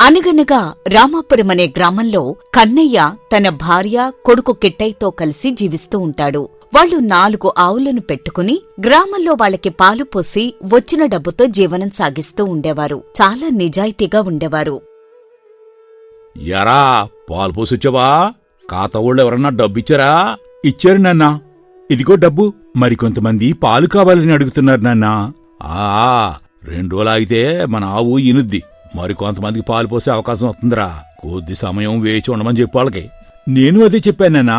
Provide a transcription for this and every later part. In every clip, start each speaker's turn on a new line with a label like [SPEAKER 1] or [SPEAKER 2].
[SPEAKER 1] అనగనగా రామాపురమనే గ్రామంలో కన్నయ్య తన భార్య కొడుకు కిట్టయ్యతో కలిసి జీవిస్తూ ఉంటాడు. వాళ్లు 4 ఆవులను పెట్టుకుని గ్రామంలో వాళ్లకి పాలు పోసి వచ్చిన డబ్బుతో జీవనం సాగిస్తూ ఉండేవారు. చాలా నిజాయితీగా ఉండేవారు.
[SPEAKER 2] యారా పాలు పోసొచ్చావా? కాతవోళ్ళు ఎవరన్నా డబ్బిచ్చారా?
[SPEAKER 3] ఇచ్చారు నాన్నా. ఇదిగో డబ్బు. మరికొంతమంది పాలు కావాలని అడుగుతున్నారు నాన్నా.
[SPEAKER 2] 2 రోజులు ఆగితే మన ఆవు ఇనుద్ది. మరికొంతమందికి పాలు పోసే అవకాశం వస్తుందిరా. కొద్ది సమయం వేచి ఉండమని చెప్పు వాళ్ళకి.
[SPEAKER 3] నేను అదే చెప్పానన్నా,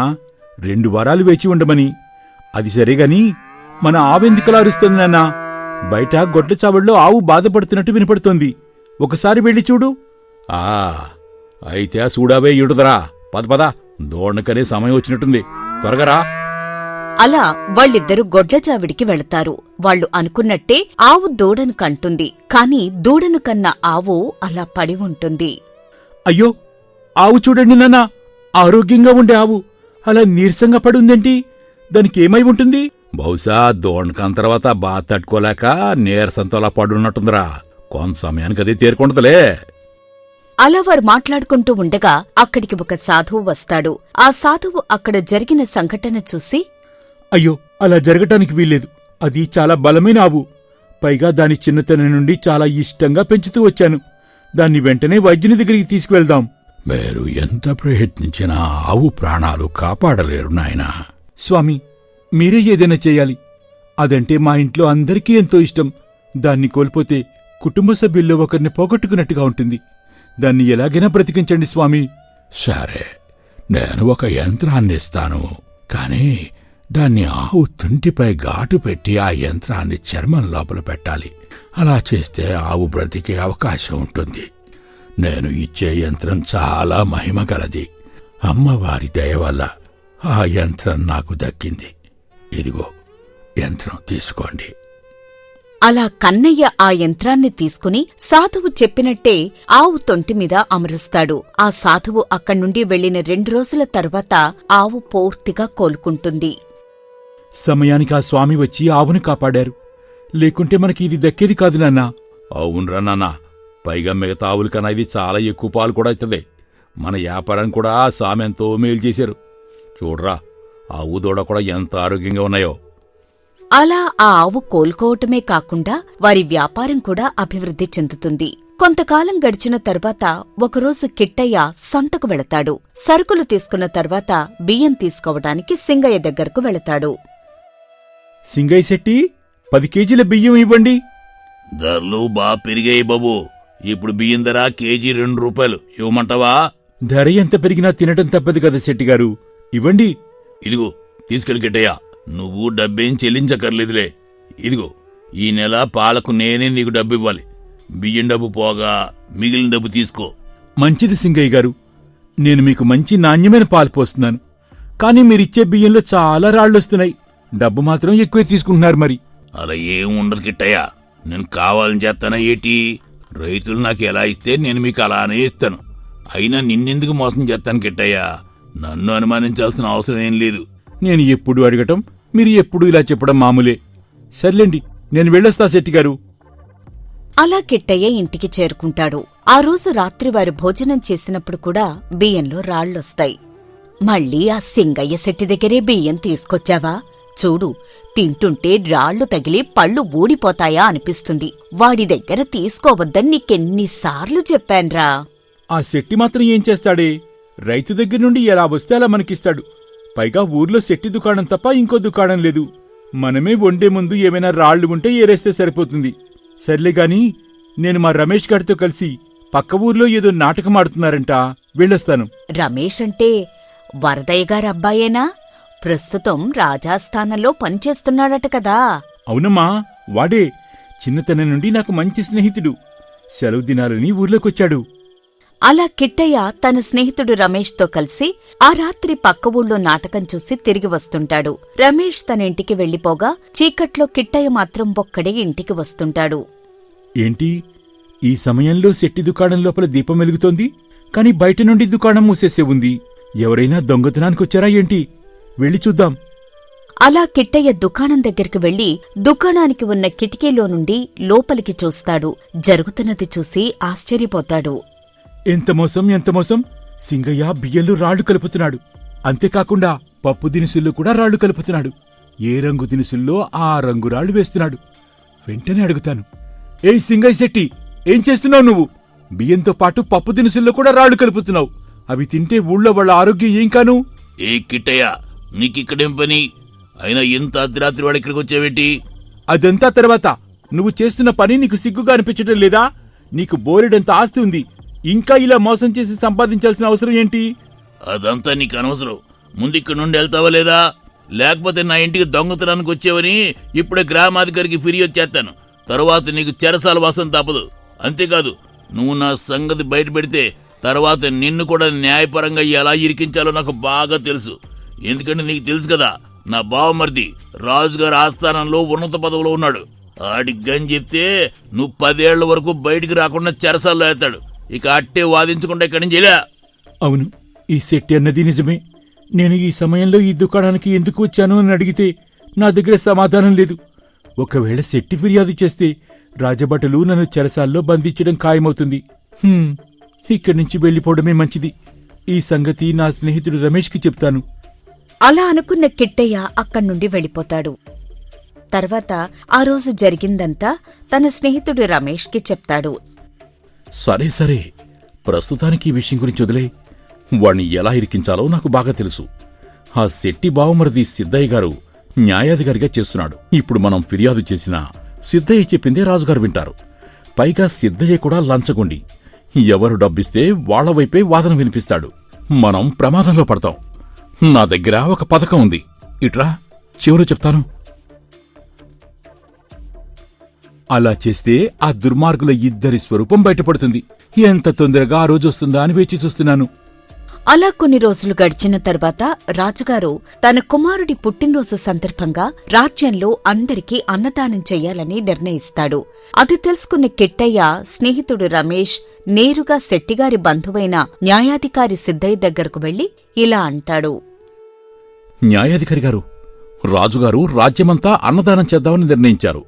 [SPEAKER 3] 2 వారాలు వేచి ఉండమని. అది సరేగాని మన ఆవెందుకలా అరుస్తుంది నాన్నా? బయట గొడ్ల చావడిలో ఆవు బాధపడుతున్నట్టు వినపడుతోంది. ఒకసారి వెళ్ళి చూడు.
[SPEAKER 2] అయితే చూడావే ఇడుదరా. పద దోణకనే సమయం వచ్చినట్టుంది, త్వరగరా.
[SPEAKER 1] అలా వాళ్ళిద్దరూ గొడ్లచావిడికి వెళతారు. వాళ్లు అనుకున్నట్టే ఆవు దూడను కంటుంది. కాని దూడను కన్న ఆవు అలా పడి ఉంటుంది.
[SPEAKER 3] అయ్యో, ఆవు చూడండి నాన్నా, ఆరోగ్యంగా ఉండే ఆవు అలా నీరసంగా పడుందేంటి? దానికేమై ఉంటుంది?
[SPEAKER 2] బహుశా దోణకం తర్వాత బాధ తట్టుకోలేక నీరసంతోలా పడున్నట్టుందిరా. కొంత సమయానికి అదే తేరుకుంటలే.
[SPEAKER 1] అలా వారు మాట్లాడుకుంటూ ఉండగా అక్కడికి ఒక సాధువు వస్తాడు. ఆ సాధువు అక్కడ జరిగిన సంఘటన చూసి,
[SPEAKER 3] అయ్యో, అలా జరగటానికి వీల్లేదు. అది చాలా బలమైన ఆవు. పైగా దాని చిన్నతనం నుండి చాలా ఇష్టంగా పెంచుతూ వచ్చాను. దాన్ని వెంటనే వైద్యుని దగ్గరికి తీసుకువెళ్దాం.
[SPEAKER 2] మీరు ఎంత ప్రయత్నించినా ఆవు ప్రాణాలు కాపాడలేరు నాయనా.
[SPEAKER 3] స్వామి, మీరే ఏదైనా చెయ్యాలి. అదంటే మా ఇంట్లో అందరికీ ఎంతో ఇష్టం. దాన్ని కోల్పోతే కుటుంబ సభ్యుల్లో ఒకరిని పోగొట్టుకున్నట్టుగా ఉంటుంది. దాన్ని ఎలాగైనా బ్రతికించండి స్వామి.
[SPEAKER 2] సరే, నేను ఒక యంత్రాన్నిస్తాను. కాని దాన్ని ఆవు తుంటిపై ఘాటు పెట్టి ఆ యంత్రాన్ని చర్మం లోపల పెట్టాలి. అలా చేస్తే ఆవు బ్రతికే అవకాశం ఉంటుంది. నేను ఇచ్చే యంత్రం చాలా మహిమగలది. అమ్మవారి దయ వల్ల ఆ యంత్రం నాకు దక్కింది. ఇదిగో యంత్రం తీసుకోండి.
[SPEAKER 1] అలా కన్నయ్య ఆ యంత్రాన్ని తీసుకుని సాధువు చెప్పినట్టే ఆవు తొంటిమీద అమరుస్తాడు. ఆ సాధువు అక్కడ్నుండి వెళ్లిన 2 రోజుల తర్వాత ఆవు పూర్తిగా కోలుకుంటుంది.
[SPEAKER 3] సమయానికి ఆ స్వామి వచ్చి ఆవును కాపాడారు. లేకుంటే మనకి ఇది దక్కేది కాదు నాన్నా.
[SPEAKER 2] అవునరా నాన్నా. పైగా మిగతా ఆవుల కన్నా ఇది చాలా ఎక్కువ పాలు కూడా అవుతుంది. మన వ్యాపారం కూడా ఆ స్వామి ఎంతో మేలు చేశారు. చూడరా, ఆవు దూడ కూడా ఎంత ఆరోగ్యంగా ఉన్నాయో.
[SPEAKER 1] అలా ఆ ఆవు కోలుకోవటమే కాకుండా వారి వ్యాపారం కూడా అభివృద్ధి చెందుతుంది. కొంతకాలం గడిచిన తర్వాత ఒకరోజు కిట్టయ్య సంతకు వెళతాడు. సరుకులు తీసుకున్న తర్వాత బియ్యం తీసుకోవడానికి సింగయ్య దగ్గరకు వెళతాడు.
[SPEAKER 3] సింగయ్య శెట్టి, 10 కేజీల బియ్యం ఇవ్వండి.
[SPEAKER 2] ధరలు బాగా పెరిగాయి బాబు. ఇప్పుడు బియ్యం ధర కేజీ 2 రూపాయలు. ఇవ్వమంటావా?
[SPEAKER 3] ధర ఎంత పెరిగినా తినటం తప్పదు కదా శెట్టిగారు, ఇవ్వండి.
[SPEAKER 2] ఇదిగో తీసుకెళ్ళి కిట్టయ్యా. నువ్వు డబ్బేం చెల్లించక్కర్లేదులే. ఇదిగో ఈ నెల పాలకు నేనే నీకు డబ్బు ఇవ్వాలి. బియ్యం డబ్బు పోగా మిగిలిన డబ్బు తీసుకో.
[SPEAKER 3] మంచిది సింగయ్య గారు, నేను మీకు మంచి నాణ్యమైన పాలు పోస్తున్నాను. కాని మీరిచ్చే బియ్యంలో చాలా రాళ్లొస్తున్నాయి. డబ్బు మాత్రం ఎక్కువే తీసుకుంటున్నారు. మరి
[SPEAKER 2] అలా ఏం ఉండదు కిట్టయ్యా. నేను కావాలని చేస్తానా ఏటి? రైతులు నాకు ఎలా ఇస్తే నేను మీకు అలానే ఇస్తాను. అయినా నిన్నెందుకు మోసం చేస్తాను కిట్టయ్యా? నన్ను అనుమానించాల్సిన అవసరం ఏం లేదు.
[SPEAKER 3] నేను ఎప్పుడు అడగటం, మీరు ఎప్పుడు ఇలా చెప్పడం మామూలే. సర్లేండి, నేను వెళ్ళొస్తా శెట్టిగారు.
[SPEAKER 1] అలా కిట్టయ్య ఇంటికి చేరుకుంటాడు. ఆ రోజు రాత్రి వారు భోజనం చేసినప్పుడు కూడా బియ్యంలో రాళ్లొస్తాయి. మళ్ళీ ఆ సింగయ్య శెట్టి దగ్గరే బియ్యం తీసుకొచ్చావా? చూడు, తింటుంటే రాళ్లు తగిలి పళ్ళు ఊడిపోతాయా అనిపిస్తుంది. వాడి దగ్గర తీసుకోవద్దని నీకెన్నిసార్లు చెప్పాన్రా.
[SPEAKER 3] ఆ శెట్టి మాత్రం ఏం చేస్తాడే? రైతు దగ్గర నుండి ఎలా వస్తే అలా మనకిస్తాడు. పైగా ఊర్లో శెట్టి దుకాణం తప్ప ఇంకో దుకాణం లేదు. మనమే వండే ముందు ఏమైనా రాళ్లు ఉంటే ఏరేస్తే సరిపోతుంది. సర్లేగాని, నేను మా రమేష్ గారితో కలిసి పక్క ఊర్లో ఏదో నాటకం ఆడుతున్నారంట, వెళ్ళొస్తాను.
[SPEAKER 1] రమేష్ అంటే వరదయ్య గారబ్బాయేనా? ప్రస్తుతం రాజాస్థానంలో పనిచేస్తున్నాడట కదా?
[SPEAKER 3] అవునమ్మా, వాడే. చిన్నతనం నుండి నాకు మంచి స్నేహితుడు. సెలవు దినాలని ఊర్లోకొచ్చాడు.
[SPEAKER 1] అలా కిట్టయ్య తన స్నేహితుడు రమేష్తో కలిసి ఆ రాత్రి పక్క ఊళ్ళో నాటకం చూసి తిరిగి వస్తుంటాడు. రమేష్ తన ఇంటికి వెళ్లిపోగా చీకట్లో కిట్టయ్య మాత్రం ఒక్కడే ఇంటికి వస్తుంటాడు.
[SPEAKER 3] ఏంటి, ఈ సమయంలో శెట్టి దుకాణం లోపల దీపం వెలుగుతోంది, కాని బయట నుండి దుకాణం మూసేసే ఉంది. ఎవరైనా దొంగతనానికొచ్చారా ఏంటి? వెళ్ళి చూద్దాం.
[SPEAKER 1] అలా కిట్టయ్య దుకాణం దగ్గరికి వెళ్లి దుకాణానికి ఉన్న కిటికీలో నుండి లోపలికి చూస్తాడు. జరుగుతున్నది చూసి ఆశ్చర్యపోతాడు.
[SPEAKER 3] ఎంత మోసం ఎంత మోసం! సింగయ్య బియ్యంలో రాళ్లు కలుపుతున్నాడు. అంతేకాకుండా పప్పు దినుసుల్లో కూడా రాళ్లు కలుపుతున్నాడు. ఏ రంగు దినుసుల్లో ఆ రంగు రాళ్లు వేస్తున్నాడు. వెంటనే అడుగుతాను, ఏయ్ సింగయ్య శెట్టి, ఏం చేస్తున్నావు నువ్వు? బియ్యంతో పాటు పప్పు దినుసుల్లో కూడా రాళ్లు కలుపుతున్నావు. అవి తింటే ఊళ్ళో వాళ్ళ ఆరోగ్యం ఏం కాను?
[SPEAKER 2] ఏ కిట్టయ్య, నీకిక్కడేం పని? అయినా ఇంత అర్ధరాత్రి వాళ్ళు ఇక్కడికి వచ్చావేంటి?
[SPEAKER 3] అదంతా తర్వాత. నువ్వు చేస్తున్న పని నీకు సిగ్గుగా అనిపించటం లేదా? నీకు బోలెడంత ఆస్తి ఉంది. ఇంకా ఇలా మోసం చేసి సంపాదించాల్సిన అవసరం ఏంటి?
[SPEAKER 2] అదంతా నీకు అనవసరం. ముందు ఇక్కడి నుండి వెళ్తావా లేదా? లేకపోతే నా ఇంటికి దొంగతనానికి వచ్చావని ఇప్పుడే గ్రామాధికారికి ఫిర్యాదు చేస్తాను. తరువాత నీకు చెరసాల వాసన తప్పదు. అంతేకాదు, నువ్వు నా సంగతి బయట పెడితే తర్వాత నిన్ను కూడా న్యాయపరంగా ఎలా ఇరికించాలో నాకు బాగా తెలుసు. ఎందుకంటే నీకు తెలుసు కదా, నా బావమరిది రాజుగారి ఆస్థానంలో ఉన్నత పదవిలో ఉన్నాడు. ఆడికి గని చెప్తే నువ్వు 10 ఏళ్ల వరకు బయటికి రాకుండా చెరసాల్లో వేస్తాడు. ఇక అట్టే వాదించకుండా ఇక్కడి నుంచి వెళ్ళా.
[SPEAKER 3] అవును, ఈ శెట్టి అన్నది నిజమే. నేను ఈ సమయంలో ఈ దుకాణానికి ఎందుకు వచ్చాను అని అడిగితే నా దగ్గర సమాధానం లేదు. ఒకవేళ శెట్టి ఫిర్యాదు చేస్తే రాజభటులు నన్ను చెరసాల్లో బంధించడం ఖాయమవుతుంది. ఇక్కడి నుంచి వెళ్ళిపోవడమే మంచిది. ఈ సంగతి నా స్నేహితుడు రమేష్కి చెప్తాను.
[SPEAKER 1] అలా అనుకున్న కిట్టయ్య అక్కడ్నుండి వెళ్ళిపోతాడు. తర్వాత ఆ రోజు జరిగిందంతా తన స్నేహితుడు రమేష్కి చెప్తాడు.
[SPEAKER 2] సరే సరే, ప్రస్తుతానికి ఈ విషయం గురించి వదిలే. వాణ్ణి ఎలా ఇరికించాలో నాకు బాగా తెలుసు. ఆ శెట్టి బావమరిది సిద్ధయ్య గారు న్యాయాధికారిగా చేస్తున్నాడు. ఇప్పుడు మనం ఫిర్యాదు చేసినా సిద్ధయ్య చెప్పిందే రాజుగారు వింటారు. పైగా సిద్ధయ్య కూడా లంచగొండి. ఎవరు డబ్బిస్తే వాళ్ల వైపే వాదన వినిపిస్తాడు. మనం ప్రమాదంలో పడతాం. నా దగ్గర ఒక పథకం ఉంది. ఇట్రా, చివరి చెప్తాను.
[SPEAKER 3] అలా చేస్తే ఆ దుర్మార్గుల ఇద్దరి స్వరూపం బయటపడుతుంది. ఎంత తొందరగా ఆ రోజు వస్తుందా అని వేచి చూస్తున్నాను.
[SPEAKER 1] అలా కొన్ని రోజులు గడిచిన తర్వాత రాజుగారు తన కుమారుడి పుట్టినరోజు సందర్భంగా రాజ్యంలో అందరికీ అన్నదానం చెయ్యాలని నిర్ణయిస్తాడు. అది తెలుసుకున్న కిట్టయ్య స్నేహితుడు రమేష్ నేరుగా శెట్టిగారి బంధువైన న్యాయాధికారి సిద్ధయ్య దగ్గరకు వెళ్లి ఇలా అంటాడు.
[SPEAKER 2] న్యాయాధికారి గారు, రాజుగారు రాజ్యమంతా అన్నదానం చేద్దామని నిర్ణయించారు.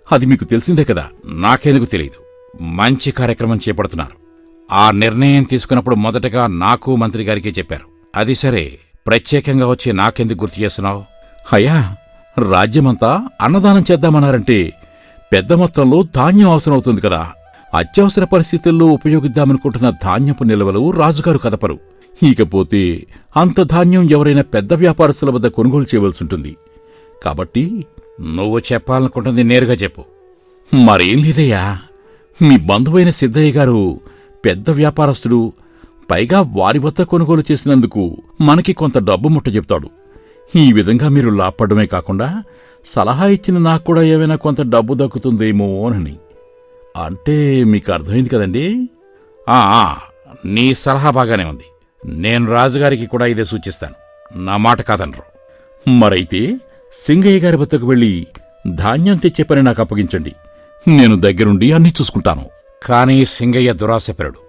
[SPEAKER 2] అది మీకు తెలిసిందే కదా. నాకెందుకు తెలియదు. మంచి కార్యక్రమం చేపడుతున్నారు. ఆ నిర్ణయం తీసుకున్నప్పుడు మొదటగా నాకు మంత్రి గారికి చెప్పారు. అది సరే, ప్రత్యేకంగా వచ్చి నాకెందుకు గుర్తు చేస్తున్నావు? అయ్యా, రాజ్యమంతా అన్నదానం చేద్దామన్నారంటే పెద్ద మొత్తంలో ధాన్యం అవసరమవుతుంది కదా. అత్యవసర పరిస్థితుల్లో ఉపయోగిద్దామనుకుంటున్న ధాన్యపు నిల్వలు రాజుగారు కదపరు. ఇకపోతే అంత ధాన్యం ఎవరైనా పెద్ద వ్యాపారస్తుల వద్ద కొనుగోలు చేయవలసుంటుంది. కాబట్టి నువ్వు చెప్పాలనుకుంటుంది నేరుగా చెప్పు. మరేం లేదయ్యా, మీ బంధువైన సిద్ధయ్య గారు పెద్ద వ్యాపారస్తుడు. పైగా వారి వద్ద కొనుగోలు చేసినందుకు మనకి కొంత డబ్బు ముట్ట చెప్తాడు. ఈ విధంగా మీరు లాభపడమే కాకుండా సలహా ఇచ్చిన నాకు కూడా ఏమైనా కొంత డబ్బు దక్కుతుందేమోనని. అంటే మీకు అర్థమైంది కదండి? నీ సలహా బాగానే ఉంది. నేను రాజుగారికి కూడా ఇదే సూచిస్తాను. నా మాట కాదనరు. మరైతే సింగయ్య గారి వద్దకు వెళ్లి ధాన్యం తెచ్చే పని నాకు అప్పగించండి. నేను దగ్గరుండి అన్నీ చూసుకుంటాను. కానీ సింగయ్య దురాశపరుడు.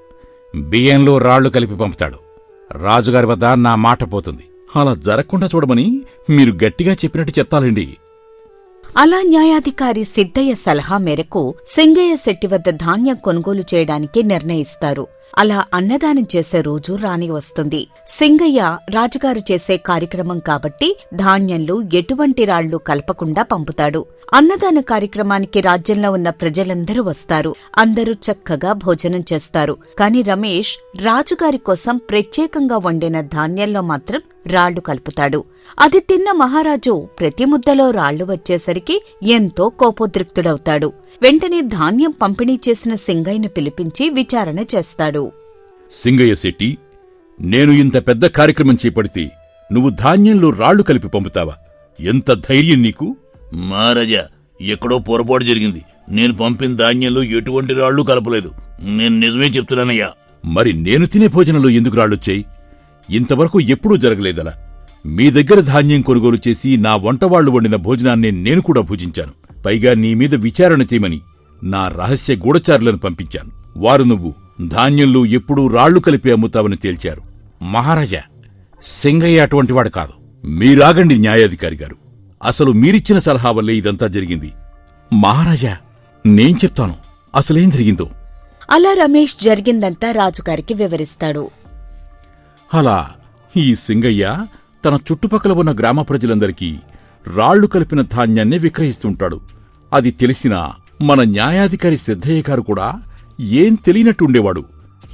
[SPEAKER 2] బియ్యంలో రాళ్లు కలిపి పంపుతాడు. రాజుగారి వద్ద నా మాట పోతుంది. అలా జరగకుండా చూడమని మీరు గట్టిగా చెప్పినట్టు చెప్తాలండి.
[SPEAKER 1] అలా న్యాయాధికారి సిద్ధయ్య సలహా మేరకు సింగయ్య శెట్టి వద్ద ధాన్యం కొనుగోలు చేయడానికి నిర్ణయిస్తారు. అలా అన్నదానం చేసే రోజు రాని వస్తుంది. సింగయ్య రాజుగారు చేసే కార్యక్రమం కాబట్టి ధాన్యంలో ఎటువంటి రాళ్లు కలపకుండా పంపుతాడు. అన్నదాన కార్యక్రమానికి రాజ్యంలో ఉన్న ప్రజలందరూ వస్తారు. అందరూ చక్కగా భోజనం చేస్తారు. కాని రమేష్ రాజుగారి కోసం ప్రత్యేకంగా వండిన ధాన్యంలో మాత్రం రాళ్లు కలుపుతాడు. అది తిన్న మహారాజు ప్రతి ముద్దలో రాళ్లు వచ్చేసరికి ఎంతో కోపోద్రిక్తుడవుతాడు. వెంటనే ధాన్యం పంపిణీ చేసిన సింగయ్యను పిలిపించి విచారణ చేస్తాడు.
[SPEAKER 2] సింగయ్య శెట్టి, నేను ఇంత పెద్ద కార్యక్రమం చేపడితే నువ్వు ధాన్యంలో రాళ్లు కలిపి పంపుతావా? ఎంత ధైర్యం నీకు? మహారాజా, ఎక్కడో పొరపాటు జరిగింది. నేను పంపిన ధాన్యంలో ఎటువంటి రాళ్లు కలపలేదు. నేను నిజమే చెప్తున్నానయ్యా. మరి నేను తినే భోజనంలో ఎందుకు రాళ్లొచ్చాయి? ఇంతవరకు ఎప్పుడూ జరగలేదలా. మీ దగ్గర ధాన్యం కొనుగోలు చేసి నా వంటవాళ్లు వండిన భోజనాన్ని నేను కూడా భుజించాను. పైగా నీ మీద విచారణ చేయమని నా రహస్య గూఢచారులను పంపించాను. వారు నువ్వు ధాన్యంలో ఎప్పుడూ రాళ్లు కలిపి అమ్ముతావని తేల్చారు. మహారాజా, సింగయ్య అటువంటివాడు కాదు. మీరాగండి న్యాయాధికారి గారు. అసలు మీరిచ్చిన సలహా వల్లే ఇదంతా జరిగింది. మహారాజా, నేను చెప్తాను అసలేం జరిగిందో.
[SPEAKER 1] అలా రమేష్ జరిగిందంతా రాజుగారికి వివరిస్తాడు.
[SPEAKER 3] అలా ఈ సింగయ్య తన చుట్టుపక్కల ఉన్న గ్రామ ప్రజలందరికీ రాళ్లు కలిపిన ధాన్యాన్ని విక్రయిస్తుంటాడు. అది తెలిసిన మన న్యాయాధికారి సిద్ధయ్య గారు కూడా ఏం తెలియనట్టుండేవాడు.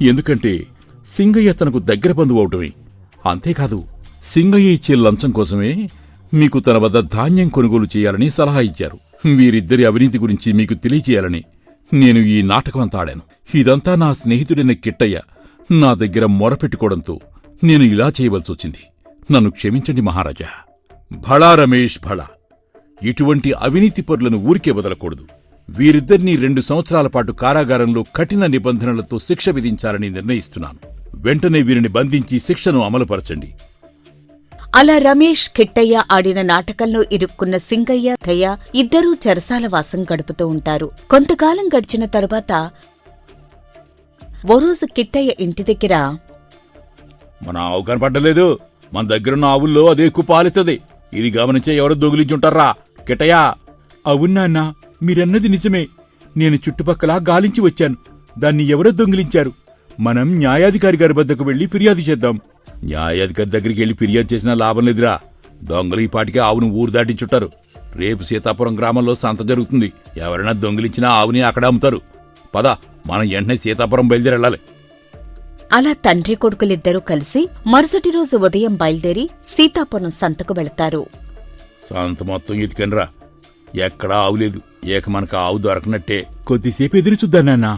[SPEAKER 3] ఎందుకంటే సింగయ్య తనకు దగ్గర బంధువు అవటమే. అంతేకాదు, సింగయ్య ఇచ్చే లంచం కోసమే మీకు తన వద్ద ధాన్యం కొనుగోలు చేయాలని సలహా ఇచ్చారు. వీరిద్దరి అవినీతి గురించి మీకు తెలియచేయాలని నేను ఈ నాటకం ఆడాను. ఇదంతా నా స్నేహితుడైన కిట్టయ్య నా దగ్గర మొరపెట్టుకోవడంతో నేను ఇలా చేయవలసొచ్చింది. నన్ను క్షమించండి మహారాజా. భళా రమేష్ భళా. ఇటువంటి అవినీతి పరులను ఊరికే వదలకూడదు. వీరిద్దరినీ 2 సంవత్సరాల పాటు కారాగారంలో కఠిన నిబంధనలతో శిక్ష విధించాలని నిర్ణయిస్తున్నాను. వెంటనే వీరిని బంధించి శిక్షను అమలుపరచండి.
[SPEAKER 1] అలా రమేష్, కిట్టయ్య ఆడిన నాటకంలో ఇరుక్కున్న సింగయ్య, థయ్య ఇద్దరూ చెరసాల వాసం గడుపుతూ ఉంటారు. కొంతకాలం గడిచిన తరువాత ఓ రోజు కిట్టయ్య ఇంటి దగ్గర,
[SPEAKER 3] మన ఆవు కనపడ్డలేదు. మన దగ్గరున్న ఆవుల్లో అదే ఎక్కువ పాలిస్తుంది. ఇది గమనించే ఎవరో దొంగిలించుంటారా కిట్టయ్యా? అవునాన్నా, మీరన్నది నిజమే. నేను చుట్టుపక్కల గాలించి వచ్చాను. దాన్ని ఎవరో దొంగిలించారు. మనం న్యాయాధికారి గారి వద్దకు వెళ్లి ఫిర్యాదు చేద్దాం. న్యాయాధికారి దగ్గరికి వెళ్లి ఫిర్యాదు చేసినా లాభం లేదురా. దొంగలు ఈ పాటికే ఆవును ఊరు దాటించుంటారు. రేపు సీతాపురం గ్రామంలో సంత జరుగుతుంది. ఎవరైనా దొంగిలించినా ఆవుని అక్కడ అమ్ముతారు. పద, మనం వెంటనే సీతాపురం బయలుదేరెళ్ళాలి.
[SPEAKER 1] అలా తండ్రి కొడుకులిద్దరూ కలిసి మరుసటి రోజు ఉదయం బయలుదేరి సీతాపురం సంతకు వెళతారు.
[SPEAKER 3] సంత మొత్తం ఎతికనరా, ఎక్కడా ఆవు లేదు. ఏక మనకు ఆవు దొరకనట్టే. కొద్దిసేపు ఎదురు చూద్దాం నాన్నా.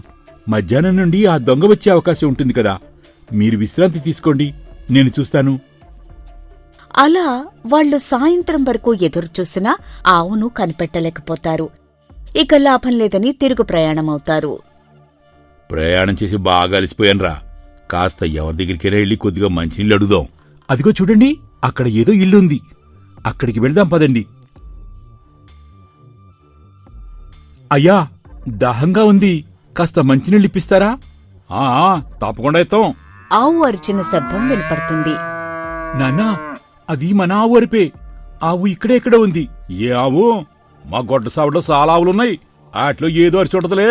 [SPEAKER 3] మధ్యాహ్నం నుండి ఆ దొంగ వచ్చే అవకాశం ఉంటుంది కదా. మీరు విశ్రాంతి తీసుకోండి, నేను చూస్తాను.
[SPEAKER 1] అలా వాళ్లు సాయంత్రం వరకు ఎదురుచూసినా ఆవును కనిపెట్టలేకపోతారు. ఇక లాభం లేదని తిరుగు ప్రయాణమవుతారు.
[SPEAKER 3] ప్రయాణం చేసి బాగా అలసిపోయానురా. కాస్త ఎవరి దగ్గరికైనా వెళ్ళి కొద్దిగా మంచినీళ్ళు అడుగుదాం. అదిగో చూడండి, అక్కడ ఏదో ఇల్లుంది. అక్కడికి వెళ్దాం పదండి. అయ్యా, దాహంగా ఉంది. కాస్త మంచినీళ్ళు ఇప్పిస్తారా? తప్పకుండా ఇస్తాం.
[SPEAKER 1] ఆవు అరిచిన శబ్దం వినపడుతుంది.
[SPEAKER 3] నాన్నా, అది మన ఆవు అరిపే. ఆవు ఇక్కడే ఎక్కడ ఉంది. ఏ ఆవు? మా గొడ్ల సావిడిలో చాలా ఆవులున్నాయి. వాటిలో ఏదో అరిచి ఉండదులే.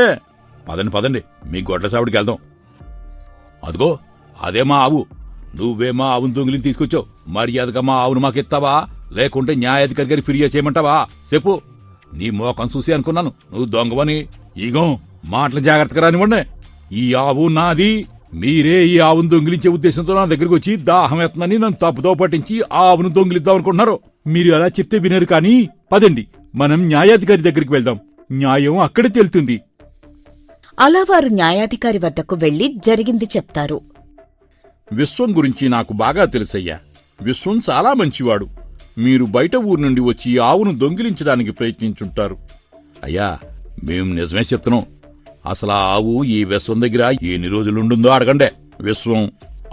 [SPEAKER 3] పదండి పదండి, మీ గొడ్ల సావిడికి వెళ్దాం. అదిగో అదే మా ఆవు. నువ్వే మా ఆవును దొంగిలిని తీసుకొచ్చావు. మర్యాదగా మా ఆవును మాకిస్తావా, లేకుంటే న్యాయాధికారి గారి ఫిర్యాదు చేయమంటావా? చెప్పు. నీ మోకం చూసి అనుకున్నాను నువ్వు దొంగవని. ఈగో, మాటలు జాగ్రత్తగా రానివ్వండి. ఈ ఆవు నాది. మీరే ఈ ఆవును దొంగిలించే ఉద్దేశంతో నా దగ్గరికి వచ్చి దాహం ఎత్తనని నన్ను తప్పుదో పట్టించి ఆవును దొంగిలిద్దాం అనుకుంటున్నారు. మీరు అలా చెప్తే వినరు. కానీ పదండి, మనం న్యాయాధికారి దగ్గరికి వెళ్దాం. న్యాయం అక్కడే తేలుతుంది.
[SPEAKER 1] అలా వారు న్యాయాధికారి వద్దకు వెళ్లి జరిగింది చెప్తారు.
[SPEAKER 3] విశ్వం గురించి నాకు బాగా తెలుసయ్యా. విశ్వం చాలా మంచివాడు. మీరు బయట ఊరు నుండి వచ్చి ఆవును దొంగిలించడానికి ప్రయత్నించుంటారు. అయ్యా, మేం నిజమే చెప్తున్నాం. అసలు ఆ ఆవు ఈ విశ్వం దగ్గర ఎన్ని రోజులుండుందో అడగండే. విశ్వం,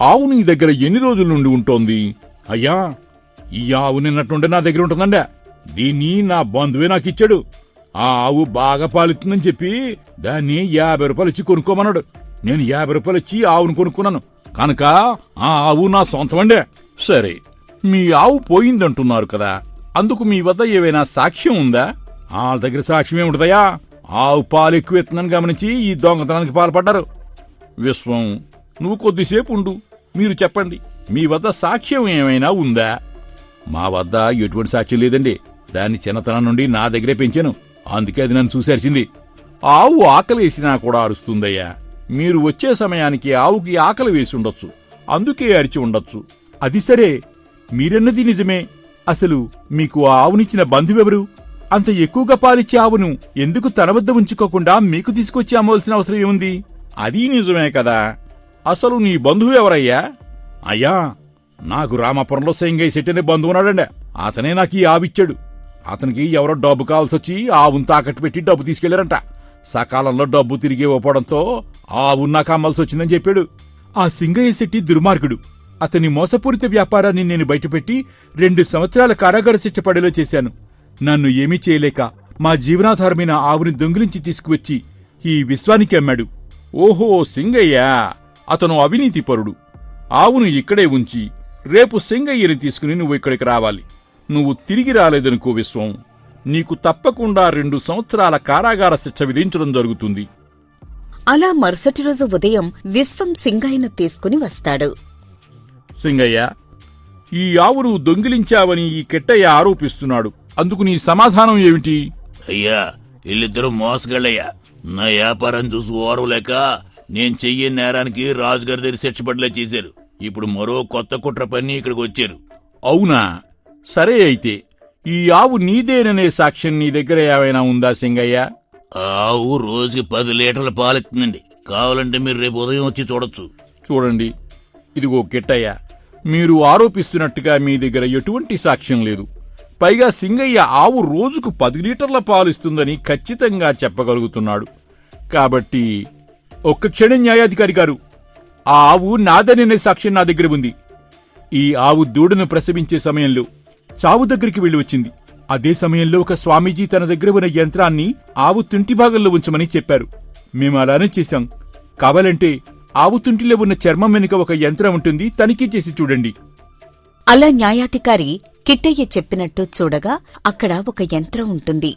[SPEAKER 3] ఆవు నీ దగ్గర ఎన్ని రోజుల నుండి ఉంటోంది? అయ్యా, ఈ ఆవు నిన్నట్టుండే నా దగ్గర ఉంటుందండే. దీన్ని నా బంధువే నాకిచ్చాడు. ఆ ఆవు బాగా పాలిస్తుందని చెప్పి దాన్ని 50 రూపాయలు ఇచ్చి కొనుక్కోమన్నాడు. నేను 50 రూపాయలు ఇచ్చి ఆవును కొనుక్కున్నాను కనుక ఆ ఆవు నా సొంతమండే. సరే, మీ ఆవు పోయిందంటున్నారు కదా, అందుకు మీ వద్ద ఏవైనా సాక్ష్యం ఉందా? వాళ్ళ దగ్గర సాక్ష్యం ఏముంటదయా? ఆవు పాలు ఎక్కువ ఎత్తుందని గమనించి ఈ దొంగతనానికి పాల్పడ్డారు. విశ్వం, నువ్వు కొద్దిసేపు ఉండు. మీరు చెప్పండి, మీ వద్ద సాక్ష్యం ఏమైనా ఉందా? మా వద్ద ఎటువంటి సాక్ష్యం లేదండి. దాన్ని చిన్నతనం నుండి నా దగ్గరే పెంచాను. అందుకే అది నన్ను చూసి అరిచింది. ఆవు ఆకలి వేసినా కూడా అరుస్తుందయ్యా. మీరు వచ్చే సమయానికి ఆవుకి ఆకలి వేసి ఉండొచ్చు, అందుకే అరిచి ఉండొచ్చు. అది సరే, మీరన్నది నిజమే. అసలు మీకు ఆ ఆవునిచ్చిన బంధువెవరు? అంత ఎక్కువగా పాలిచ్చే ఆవును ఎందుకు తన వద్ద ఉంచుకోకుండా మీకు తీసుకొచ్చి అమ్మవలసిన అవసరం ఏముంది? అదీ నిజమే కదా. అసలు నీ బంధువు ఎవరయ్యా? అయ్యా, నాకు రామాపురంలో సింగయ్య శెట్టి అనే బంధువు ఉన్నాడండి. అతనే నాకు ఈ ఆవిచ్చాడు. అతనికి ఎవరో డబ్బు కావాల్సొచ్చి ఆవును తాకట్టు పెట్టి డబ్బు తీసుకెళ్లారంట. సకాలంలో డబ్బు తిరిగి ఇవ్వడంతో ఆవు నాకు అమ్మాల్సి వచ్చిందని చెప్పాడు. ఆ సింగయ్య శెట్టి దుర్మార్గుడు. అతని మోసపూరిత వ్యాపారాన్ని నేను బయటపెట్టి 2 సంవత్సరాల కారాగార శిక్ష పడేలా చేశాను. నన్ను ఏమీ చేయలేక మా జీవనాధారమైన ఆవుని దొంగిలించి తీసుకువచ్చి ఈ విశ్వానికి అమ్మాడు. ఓహో సింగయ్య, అతను అవినీతిపరుడు. ఆవును ఇక్కడే ఉంచి రేపు సింగయ్యని తీసుకుని నువ్వు ఇక్కడికి రావాలి. నువ్వు తిరిగి రాలేదనుకో విశ్వం, నీకు తప్పకుండా 2 సంవత్సరాల కారాగార శిక్ష విధించడం జరుగుతుంది.
[SPEAKER 1] అలా మరుసటి రోజు ఉదయం విశ్వం సింగయ్యను తీసుకుని వస్తాడు.
[SPEAKER 3] సింగయ్య, ఈ ఆవును దొంగిలించావని ఈ కిట్టయ్య ఆరోపిస్తున్నాడు. అందుకు నీ సమాధానం ఏమిటి?
[SPEAKER 4] అయ్యా, వీళ్ళిద్దరూ మోసగాళ్ళయ్యా. నా వ్యాపారం చూసి ఓరవలేక నేను చెయ్యే నేరానికి రాజుగారి దగ్గర శిక్షపడలే చేశారు. ఇప్పుడు మరో కొత్త కుట్ర పని ఇక్కడికి వచ్చారు.
[SPEAKER 3] అవునా? సరే అయితే ఈ ఆవు నీదేననే సాక్ష్యం నీ దగ్గర ఏమైనా ఉందా సింగయ్య?
[SPEAKER 4] ఆవు రోజుకి 10 లీటర్ల పాలిస్తుందండి. కావాలంటే మీరు రేపు ఉదయం వచ్చి చూడొచ్చు.
[SPEAKER 3] చూడండి, ఇదిగో కిట్టయ్య, మీరు ఆరోపిస్తున్నట్టుగా మీ దగ్గర ఎటువంటి సాక్ష్యం లేదు. పైగా సింగయ్య ఆవు రోజుకు 10 లీటర్ల పాలిస్తుందని ఖచ్చితంగా చెప్పగలుగుతున్నాడు. కాబట్టి ఒక్క క్షణం న్యాయాధికారి గారు, ఆ ఆవు నాదననే సాక్ష్యం నా దగ్గర ఉంది. ఈ ఆవు దూడను ప్రసవించే సమయంలో చావు దగ్గరికి వెళ్లి వచ్చింది. అదే సమయంలో ఒక స్వామీజీ తన దగ్గర ఉన్న యంత్రాన్ని ఆవు తుంటి భాగంలో ఉంచమని చెప్పారు. మేము అలానే చేశాం. కావాలంటే ఆవు తుంటిలో ఉన్న చర్మం వెనుక ఒక యంత్రం ఉంటుంది, తనిఖీ చేసి చూడండి.
[SPEAKER 1] అలా న్యాయాధికారి కిట్టయ్య చెప్పినట్టు చూడగా అక్కడ ఒక యంత్రం ఉంటుంది.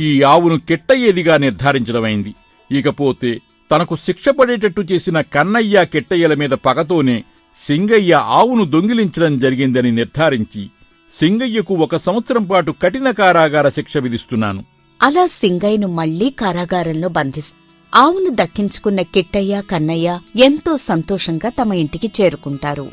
[SPEAKER 3] ఈ ఆవును కిట్టయ్యేదిగా నిర్ధారించడమైంది. ఇకపోతే తనకు శిక్ష పడేటట్టు చేసిన కన్నయ్య కిట్టయ్యల మీద పగతోనే సింగయ్య ఆవును దొంగిలించడం జరిగిందని నిర్ధారించి సింగయ్యకు 1 సంవత్సరం పాటు కఠిన కారాగార శిక్ష విధిస్తున్నాను.
[SPEAKER 1] అలా సింగయ్యను మళ్లీ కారాగారంలో ఆవును దక్కించుకున్న కిట్టయ్య కన్నయ్య ఎంతో సంతోషంగా తమ ఇంటికి చేరుకుంటారు.